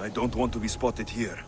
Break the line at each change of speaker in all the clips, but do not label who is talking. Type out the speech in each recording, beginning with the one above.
I don't want to be spotted here.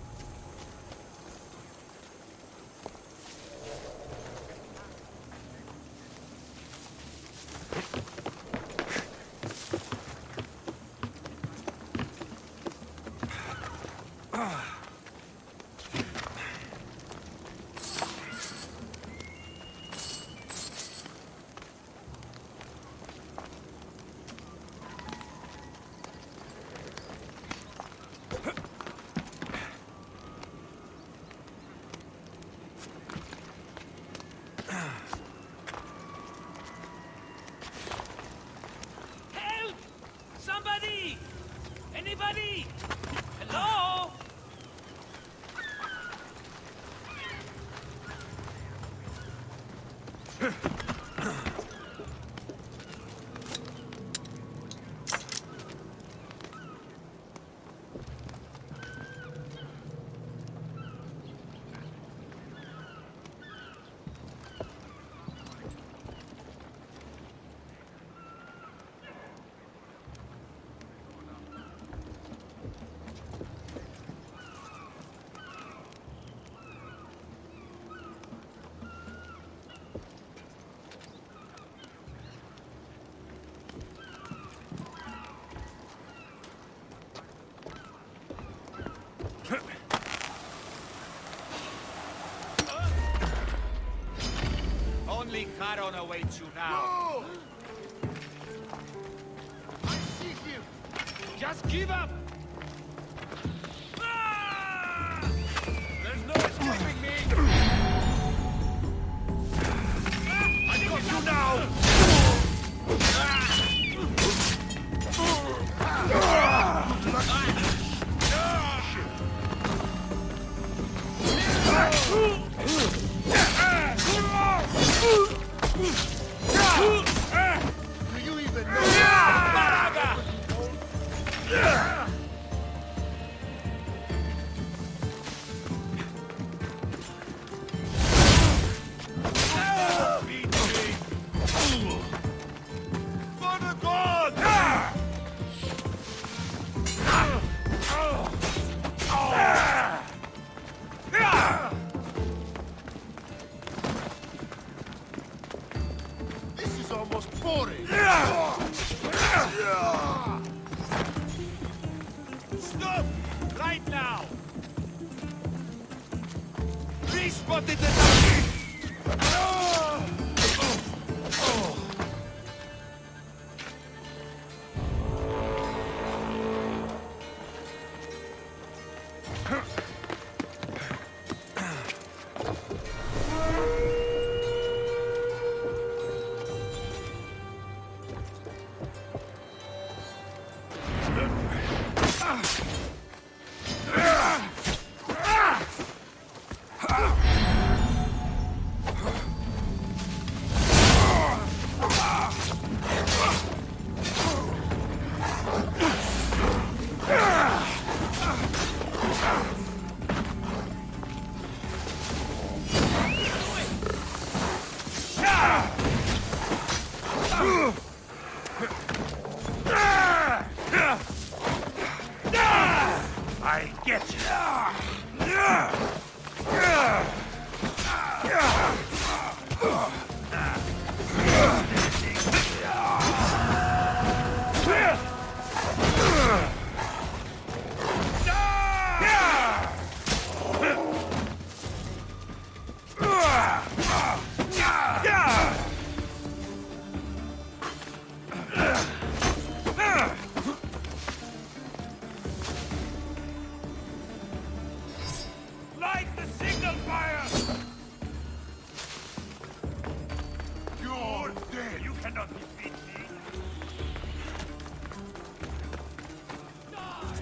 Anybody? Hello?
Only Charon awaits you now.
Whoa! I see him!
Just give up!
Ah!
There's no escaping me!
I got you now! Do you even know? For the gods! This is almost boring.
Stop! Right now! We spotted the target!
I get you.
Light the signal fire!
You're dead.
You cannot defeat me! Die!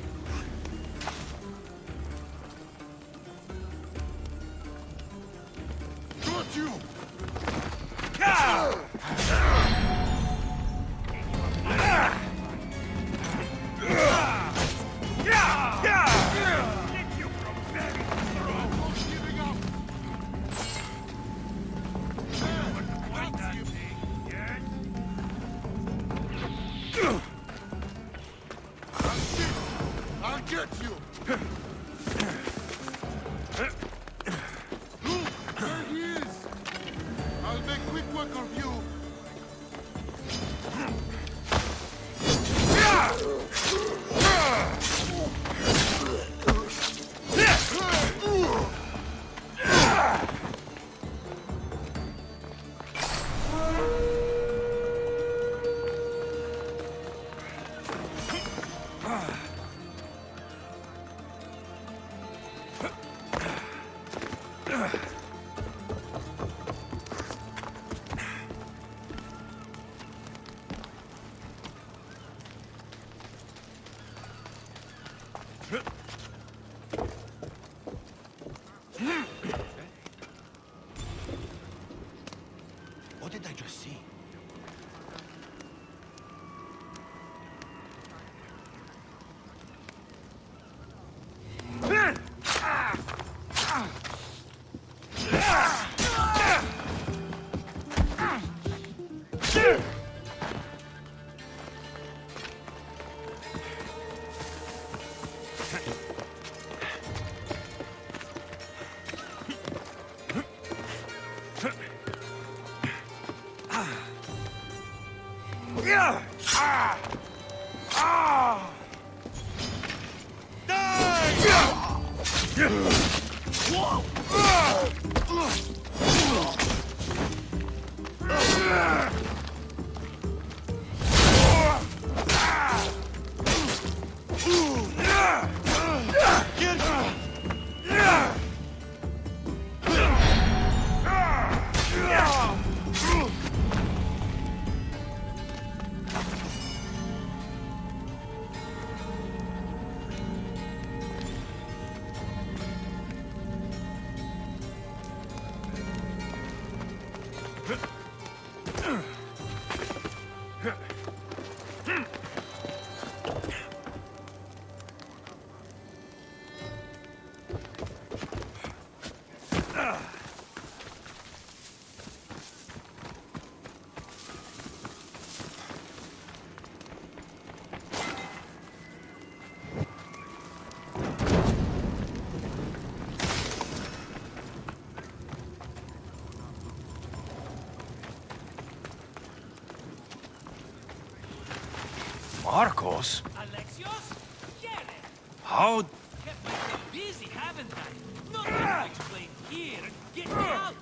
Got you.
Keep you from bearing the throne!
Giving up.
Fight that thing, yes?
What did I just see?
Markos?
Alexios? Get it!
How?
Kept myself busy, haven't I? Nothing to explain here. Get me out!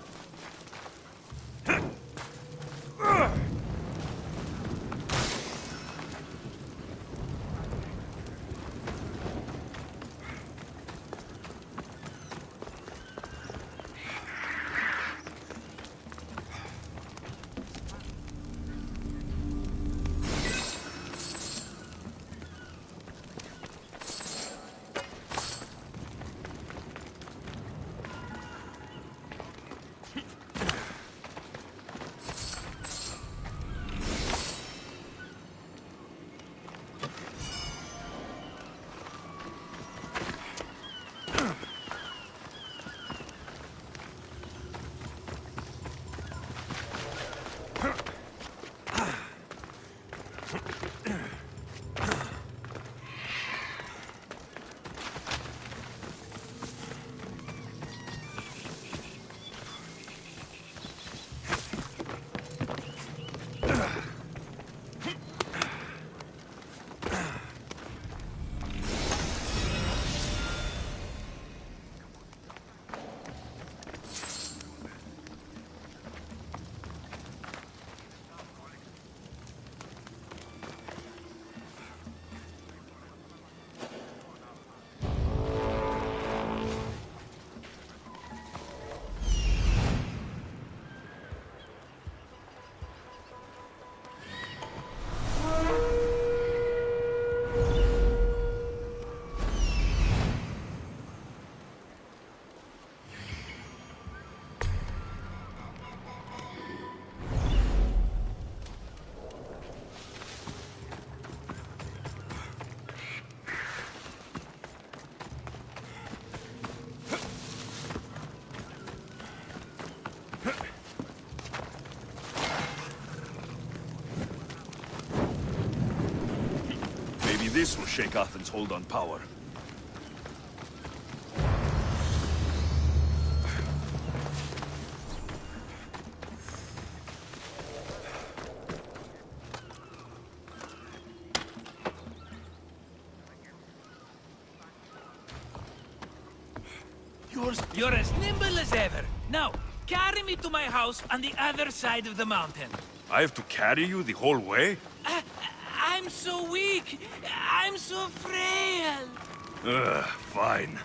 Maybe this will shake Athens' hold on power.
You're as nimble as ever. Now, carry me to my house on the other side of the mountain.
I have to carry you the whole way?
I'm so weak. I'm so frail.
Fine.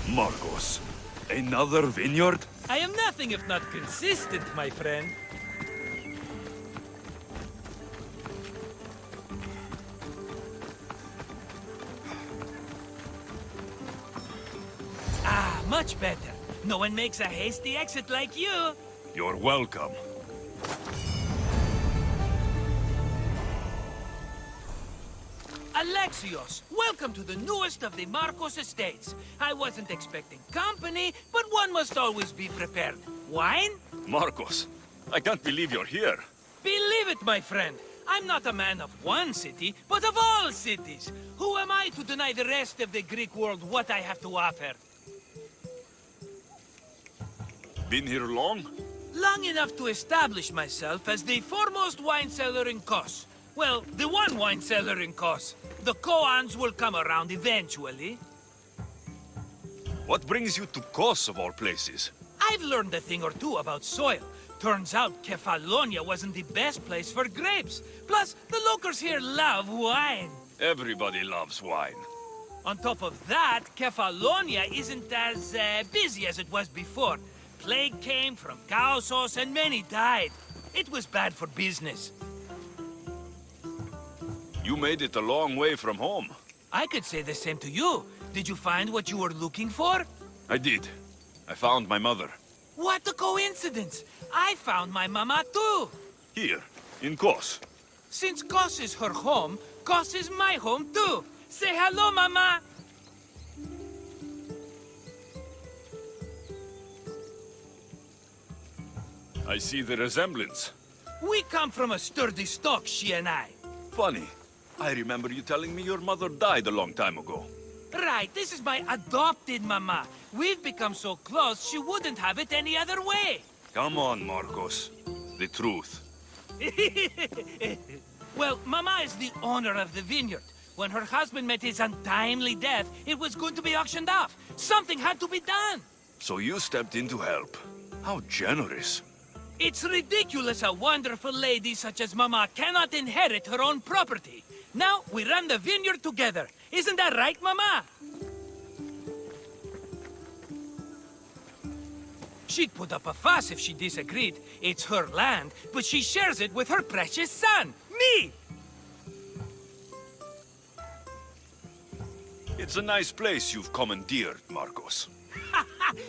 Markos, another vineyard?
I am nothing if not consistent, my friend. Ah, much better. No one makes a hasty exit like you.
You're welcome.
Alexios, welcome to the newest of the Markos estates. I wasn't expecting company, but one must always be prepared. Wine?
Markos, I can't believe you're here.
Believe it, my friend. I'm not a man of one city, but of all cities. Who am I to deny the rest of the Greek world what I have to offer?
Been here long?
Long enough to establish myself as the foremost wine seller in Kos. Well, the one wine seller in Kos. The Koans will come around eventually.
What brings you to Kos of all places?
I've learned a thing or two about soil. Turns out Kefalonia wasn't the best place for grapes. Plus, the locals here love wine.
Everybody loves wine.
On top of that, Kefalonia isn't as busy as it was before. Plague came from Chaosos and many died. It was bad for business.
You made it a long way from home.
I could say the same to you. Did you find what you were looking for?
I did. I found my mother.
What a coincidence! I found my mama too!
Here, in Kos.
Since Kos is her home, Kos is my home too! Say hello, mama!
I see the resemblance.
We come from a sturdy stock, she and I.
Funny. I remember you telling me your mother died a long time ago.
Right, this is my adopted mama. We've become so close, she wouldn't have it any other way.
Come on, Markos. The truth.
Well, mama is the owner of the vineyard. When her husband met his untimely death, it was going to be auctioned off. Something had to be done.
So you stepped in to help. How generous.
It's ridiculous a wonderful lady such as Mama cannot inherit her own property. Now we run the vineyard together. Isn't that right, Mama? She'd put up a fuss if she disagreed. It's her land, but she shares it with her precious son, me!
It's a nice place you've commandeered, Markos.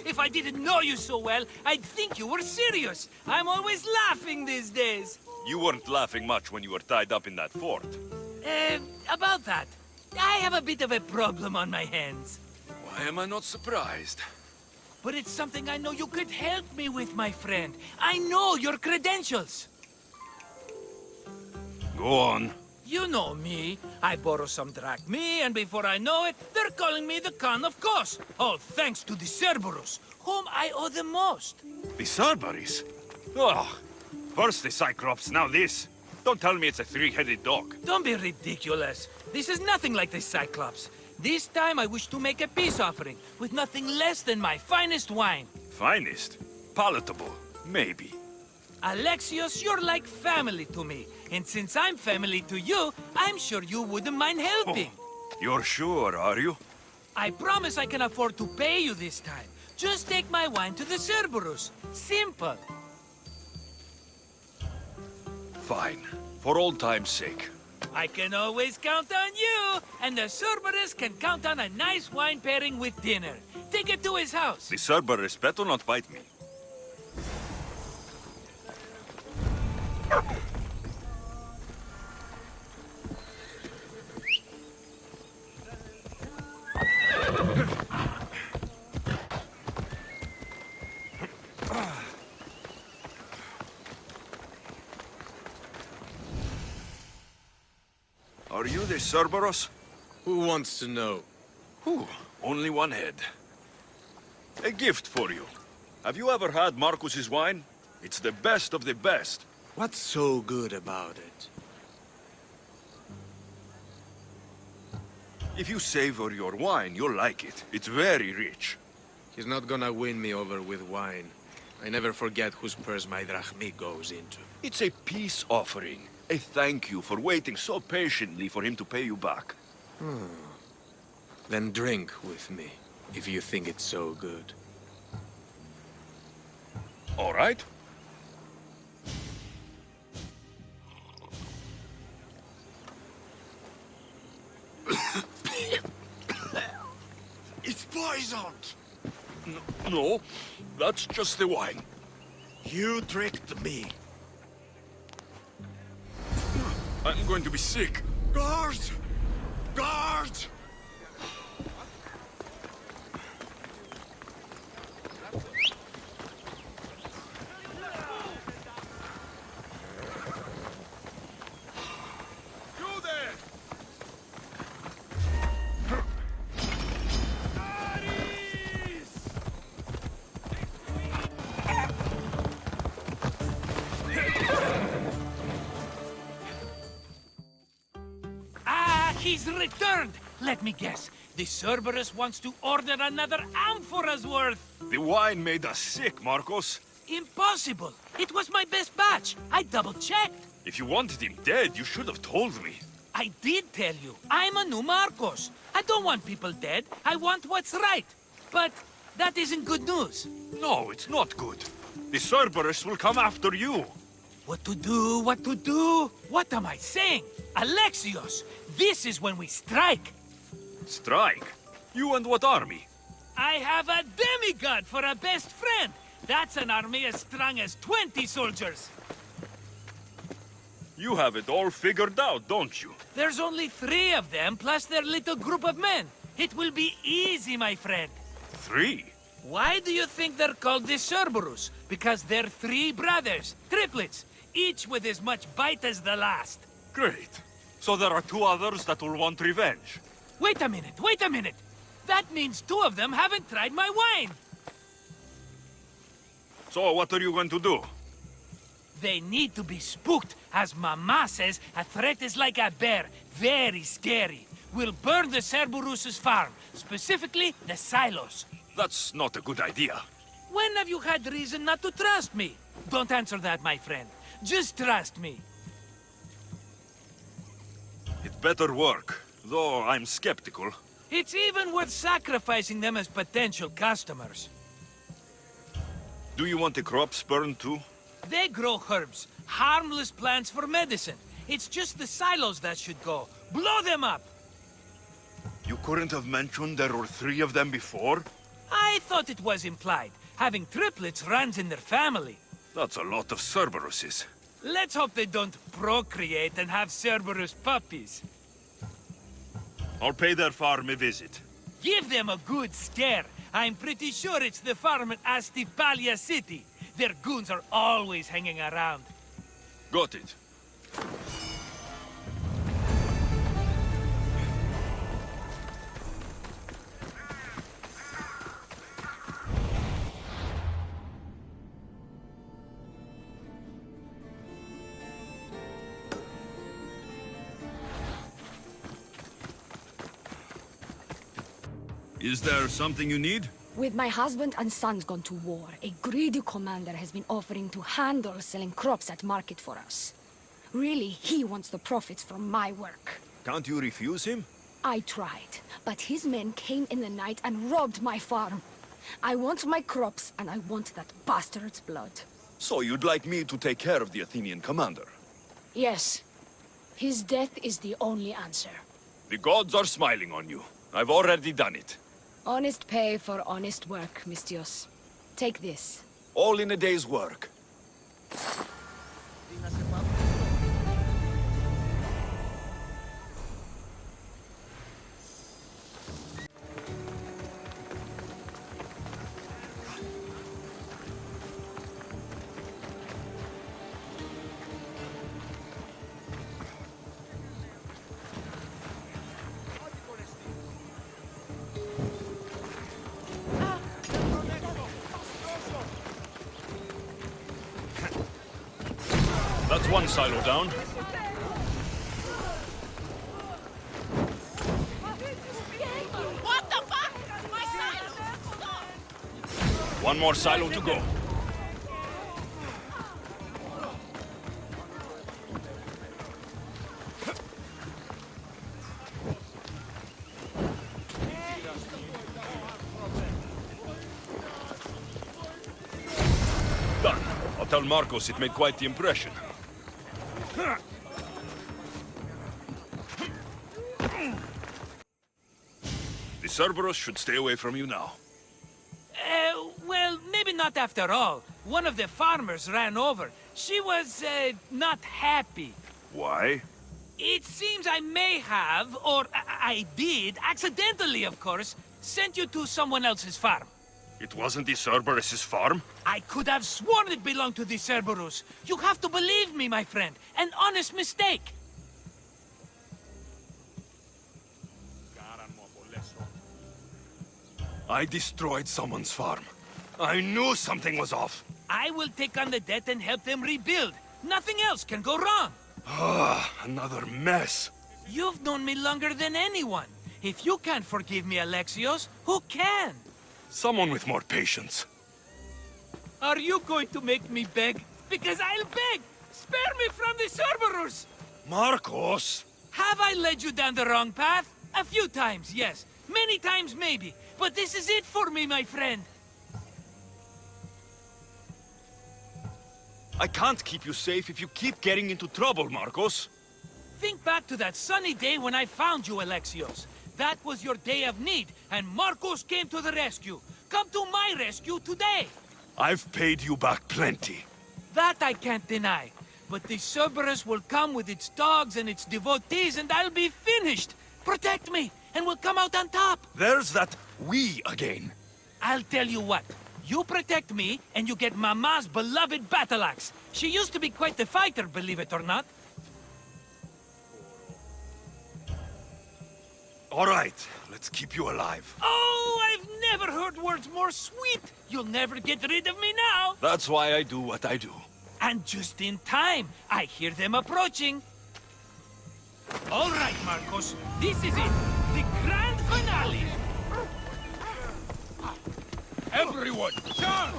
If I didn't know you so well, I'd think you were serious. I'm always laughing these days.
You weren't laughing much when you were tied up in that fort.
About that. I have a bit of a problem on my hands.
Why am I not surprised?
But it's something I know you could help me with, my friend. I know your credentials.
Go on.
You know me. I borrow some drachmae, and before I know it, they're calling me the Khan of Kos. All thanks to the Cerberus, whom I owe the most.
The Cerberus? Ugh. First the Cyclops, now this. Don't tell me it's a three-headed dog.
Don't be ridiculous. This is nothing like the Cyclops. This time I wish to make a peace offering, with nothing less than my finest wine.
Finest? Palatable? Maybe.
Alexios, you're like family to me. And since I'm family to you, I'm sure you wouldn't mind helping.
You're sure, are you?
I promise I can afford to pay you this time. Just take my wine to the Cerberus. Simple.
Fine. For old time's sake.
I can always count on you. And the Cerberus can count on a nice wine pairing with dinner. Take it to his house.
The Cerberus better not bite me. Are you the Cerberus?
Who wants to know?
Whew, only one head. A gift for you. Have you ever had Markos's wine? It's the best of the best.
What's so good about it?
If you savor your wine, you'll like it. It's very rich.
He's not gonna win me over with wine. I never forget whose purse my drachmae goes into.
It's a peace offering. A thank you for waiting so patiently for him to pay you back.
Then drink with me. if you think it's so good.
All right.
It's poisoned!
No, that's just the wine.
You tricked me.
I'm going to be sick.
Guards! Guards! You there!
Ah, he's returned! Let me guess. The Cerberus wants to order another amphora's worth.
The wine made us sick, Markos.
Impossible! It was my best batch. I double-checked.
If you wanted him dead, you should have told me.
I did tell you. I'm a new Markos. I don't want people dead. I want what's right. But that isn't good news.
No, it's not good. The Cerberus will come after you.
What to do? What to do? What am I saying? Alexios, this is when we strike.
Strike? You and what army?
I have a demigod for a best friend. That's an army as strong as 20 soldiers.
You have it all figured out, don't you?
There's only 3 of them, plus their little group of men. It will be easy, my friend.
3?
Why do you think they're called the Cerberus? Because they're 3 brothers, triplets, each with as much bite as the last.
Great. So there are 2 others that will want revenge.
Wait a minute, wait a minute! That means 2 of them haven't tried my wine!
So what are you going to do?
They need to be spooked. As Mama says, a threat is like a bear. Very scary. We'll burn the Cerberus' farm, specifically the silos.
That's not a good idea.
When have you had reason not to trust me? Don't answer that, my friend. Just trust me.
It better work, though I'm skeptical.
It's even worth sacrificing them as potential customers.
Do you want the crops burned too?
They grow herbs, harmless plants for medicine. It's just the silos that should go. Blow them up!
You couldn't have mentioned there were 3 of them before?
I thought it was implied. Having triplets runs in their family.
That's a lot of Cerberuses.
Let's hope they don't procreate and have Cerberus puppies.
I'll pay their farm a visit.
Give them a good scare. I'm pretty sure it's the farm at Astipalia City. Their goons are always hanging around.
Got it. Is there something you need?
With my husband and sons gone to war, a greedy commander has been offering to handle selling crops at market for us. Really, he wants the profits from my work.
Can't you refuse him?
I tried, but his men came in the night and robbed my farm. I want my crops, and I want that bastard's blood.
So you'd like me to take care of the Athenian commander?
Yes. His death is the only answer.
The gods are smiling on you. I've already done it.
Honest pay for honest work, Mistios. Take this.
All in a day's work.
That's one silo down.
What the fuck? My silos! Stop!
One more silo to go. I'll tell Markos it made quite the impression. The Cerberus should stay away from you now.
Well, maybe not after all. One of the farmers ran over. She was, not happy.
Why?
It seems I may have, or I did, accidentally of course, sent you to someone else's farm.
It wasn't the Cerberus's farm?
I could have sworn it belonged to the Cerberus. You have to believe me, my friend. An honest mistake.
I destroyed someone's farm. I knew something was off.
I will take on the debt and help them rebuild. Nothing else can go wrong.
Ah, another mess.
You've known me longer than anyone. If you can't forgive me, Alexios, who can?
Someone with more patience.
Are you going to make me beg? Because I'll beg! Spare me from the Cerberus!
Markos!
Have I led you down the wrong path? A few times, yes. Many times, maybe. But this is it for me, my friend.
I can't keep you safe if you keep getting into trouble, Markos.
Think back to that sunny day when I found you, Alexios. That was your day of need, and Markos came to the rescue. Come to my rescue today!
I've paid you back plenty.
That I can't deny. But the Cerberus will come with its dogs and its devotees, and I'll be finished! Protect me, and we'll come out on top!
There's that we again.
I'll tell you what. You protect me, and you get Mama's beloved battle axe. She used to be quite the fighter, believe it or not.
All right, let's keep you alive.
Oh, I've never heard words more sweet! You'll never get rid of me now!
That's why I do what I do.
And just in time, I hear them approaching. All right, Markos, this is it. The grand finale.
Everyone, charge!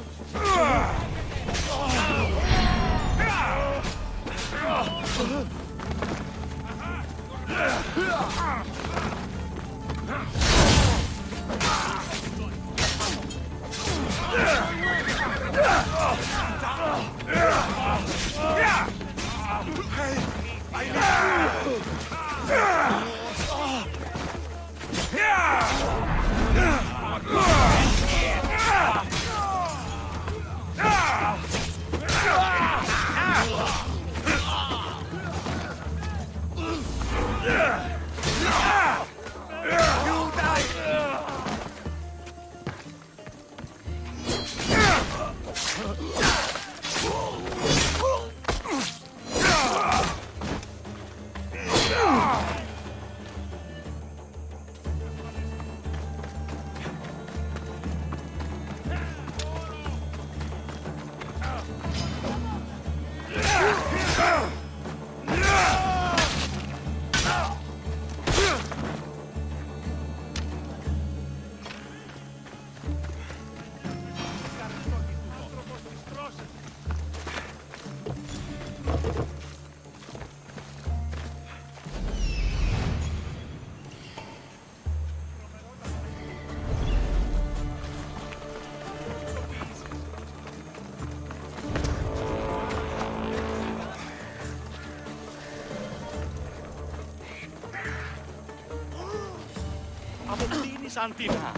Santina.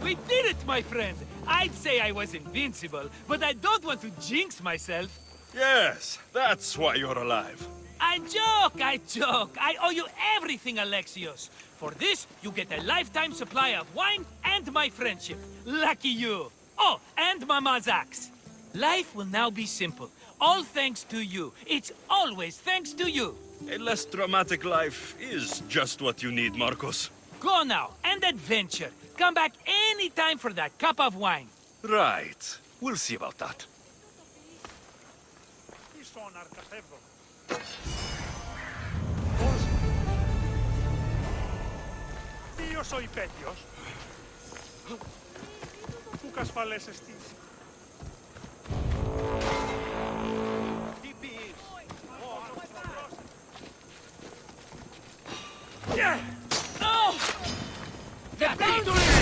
We did it, my friend! I'd say I was invincible, but I don't want to jinx myself.
Yes, that's why you're alive.
I joke, I joke. I owe you everything, Alexios. For this, you get a lifetime supply of wine and my friendship. Lucky you. Oh, and Mama's axe. Life will now be simple. All thanks to you. It's always thanks to you.
A less dramatic life is just what you need, Markos.
Go now, and adventure. Come back any time for that cup of wine.
Right. We'll see about that.
αναρκαστεύω. Πώς? Ποιος ο υπέτειος? Πού κασφαλές εστί? Τι πεις?
The boundary!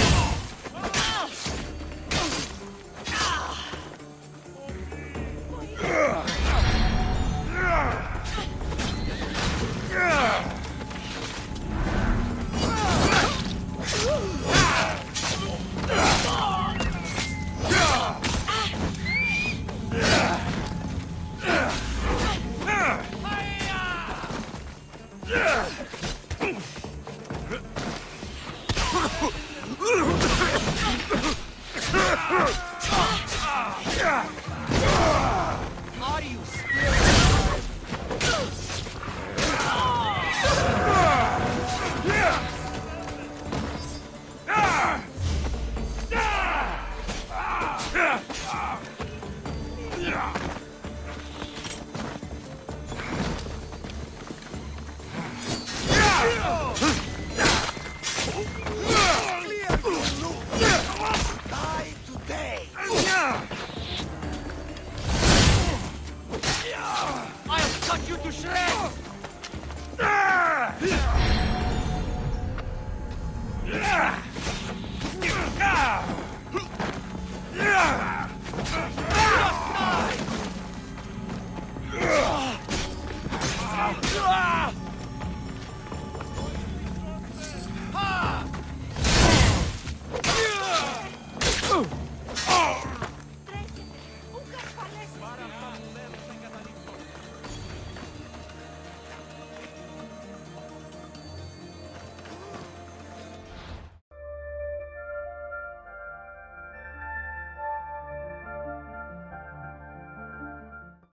Huh!